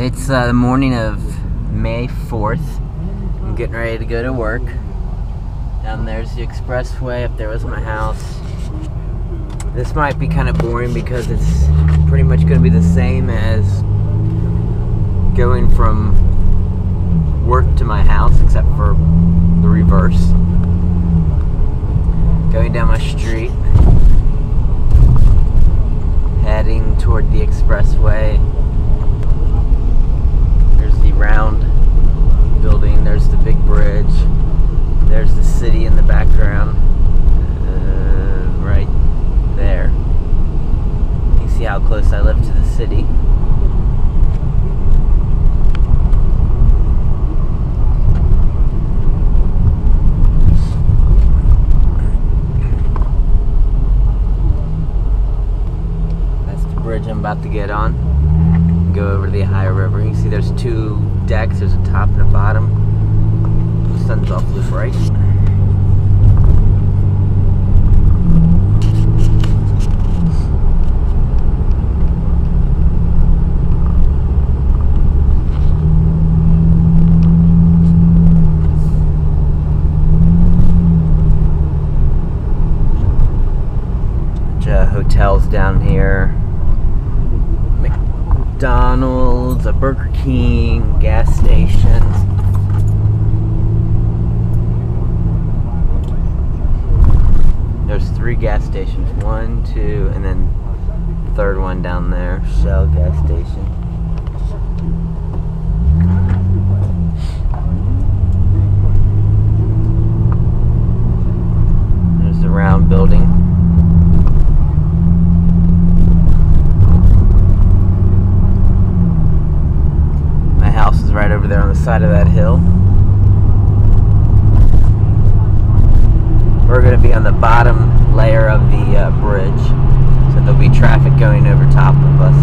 It's the morning of May 4th. I'm getting ready to go to work. Down there's the expressway. Up there was my house. This might be kind of boring because it's pretty much going to be the same as going from work to my house, except for the reverse. Going down my street, heading toward the expressway. There's the round building, there's the big bridge, there's the city in the background, right there. You can see how close I live to the city. That's the bridge I'm about to get on. Go over to the Ohio River. You can see there's two decks. There's a top and a bottom. The sun's awfully bright. Bunch of hotels down here. McDonald's, a Burger King, gas stations. There's 3 gas stations. 1, 2, and then the third one down there, Shell gas station. There's the round building. Right over there on the side of that hill. We're going to be on the bottom layer of the bridge, so there'll be traffic going over top of us.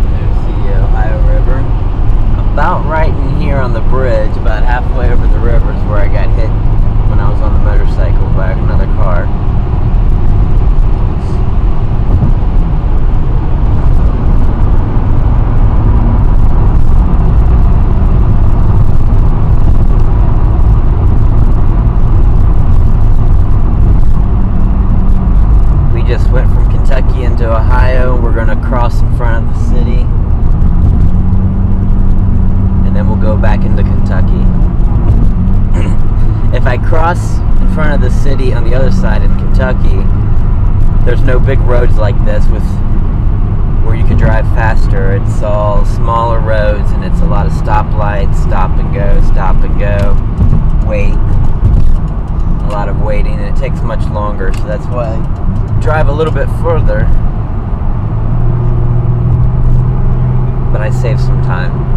There's the Ohio River. About right in here on the bridge, about halfway over the river, is where I got hit when I was on the motorcycle by another car. We just went from Kentucky into Ohio. We're going to cross in front of the city, and then we'll go back into Kentucky. If I cross in front of the city on the other side in Kentucky, there's no big roads like this with where you can drive faster. It's all smaller roads, and it's a lot of stoplights, stop and go, wait. A lot of waiting, and it takes much longer, so that's why I drive a little bit further. But I save some time.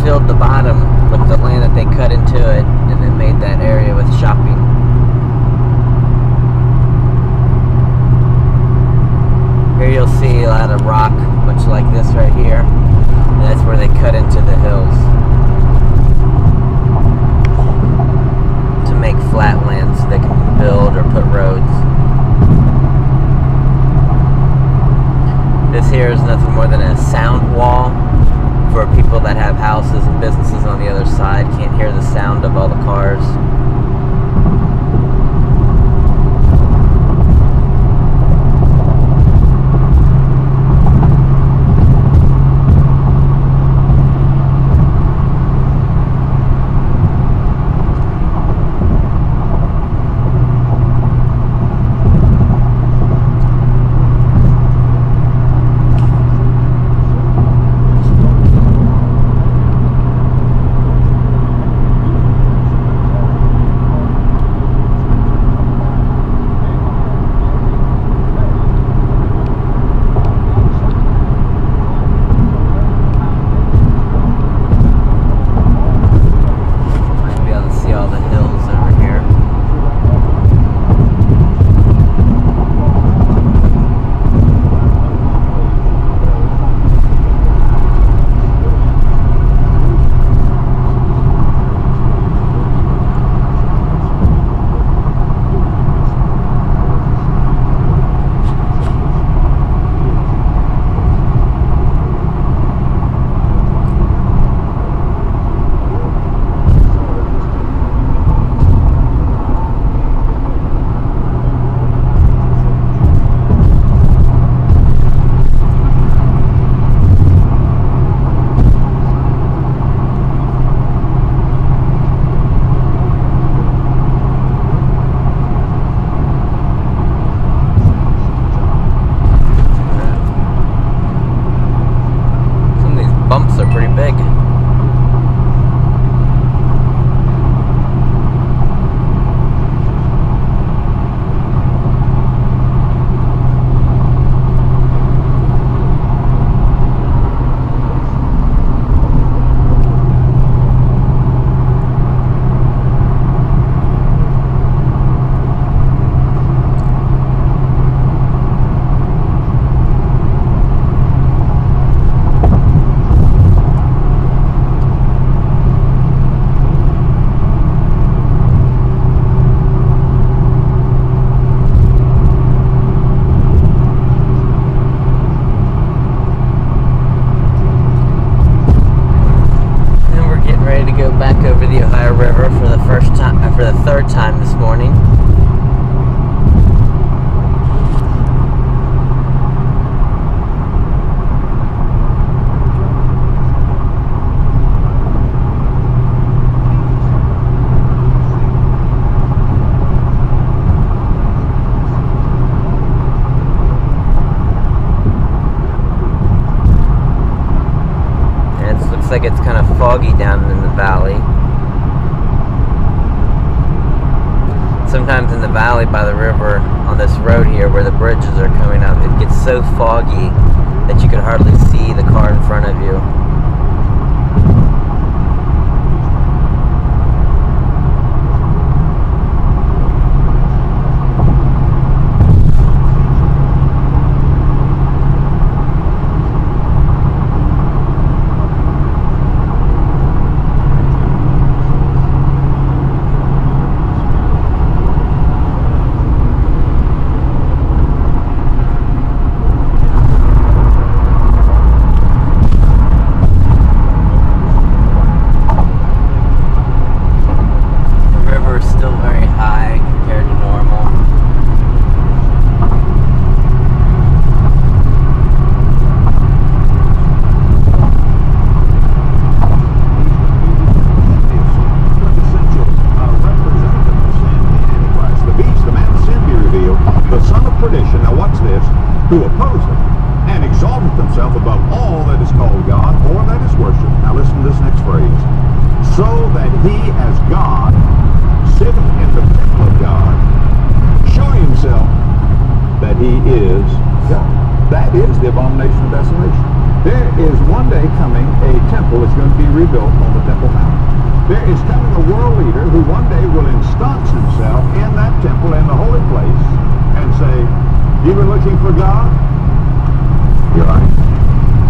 filled the bottom with the land that they cut into it and then made that area with shopping. Here you'll see a lot of rock, much like this right here, and that's where they cut into the hills to make flat land so they can build or put roads. This here is nothing more than a sound wall for people that have houses and businesses on the other side. Can't hear the sound of all the cars. Bumps are pretty big. Over the Ohio River for the third time this morning. And it looks like it's kind of foggy down in the valley. Sometimes in the valley by the river on this road here where the bridges are coming up, it gets so foggy that you can hardly see the car in front of you. rebuilt on the Temple Mount. There is coming a world leader who one day will ensconce himself in that temple, in the holy place, and say, "You were looking for God? Here I am.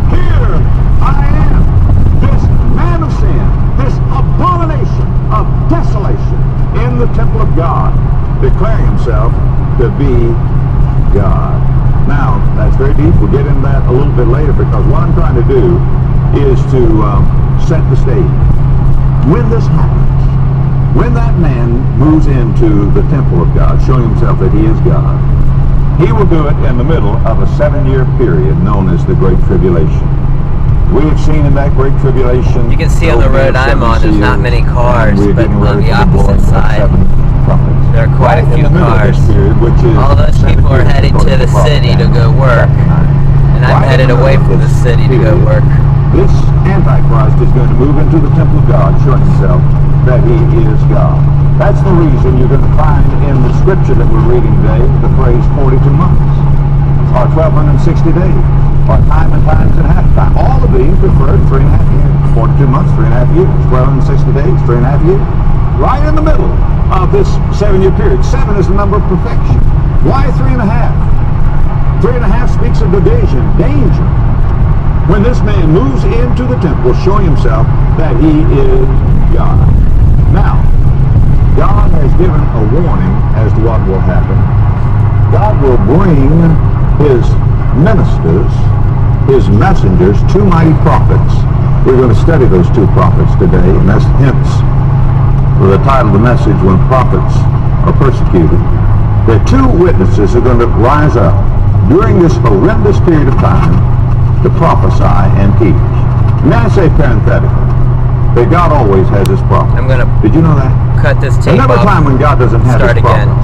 Here I am, this man of sin, this abomination of desolation in the temple of God, declaring himself to be God." Now, that's very deep. We'll get into that a little bit later, because what I'm trying to do is to set the stage. When this happens, when that man moves into the temple of God, showing himself that he is God, he will do it in the middle of a 7-year period known as the Great Tribulation. We have seen in that Great Tribulation... You can see on the road I'm on, there's not many cars, but on the opposite side, there are quite a few cars. All those people are heading to the city to go work, and I'm headed away from the city to go work. This Antichrist is going to move into the temple of God, showing himself that he is God. That's the reason you're going to find in the scripture that we're reading today the phrase 42 months, or 1260 days, or time and times and half time. All of these refer to 3.5 years. 42 months, 3.5 years. 1260 days, 3.5 years. Right in the middle of this 7-year period. 7 is the number of perfection. Why 3.5? 3.5 speaks of division, danger. When this man moves into the temple, showing himself that he is God. Now, God has given a warning as to what will happen. God will bring his ministers, his messengers, 2 mighty prophets. We're going to study those 2 prophets today, and that's hence the title of the message, When Prophets Are Persecuted. There are 2 witnesses who are going to rise up during this horrendous period of time to prophesy and teach. May I say parenthetically that God always has his prophets. I'm going to Did you know that? cut this tape There's never a time when God doesn't have his prophets.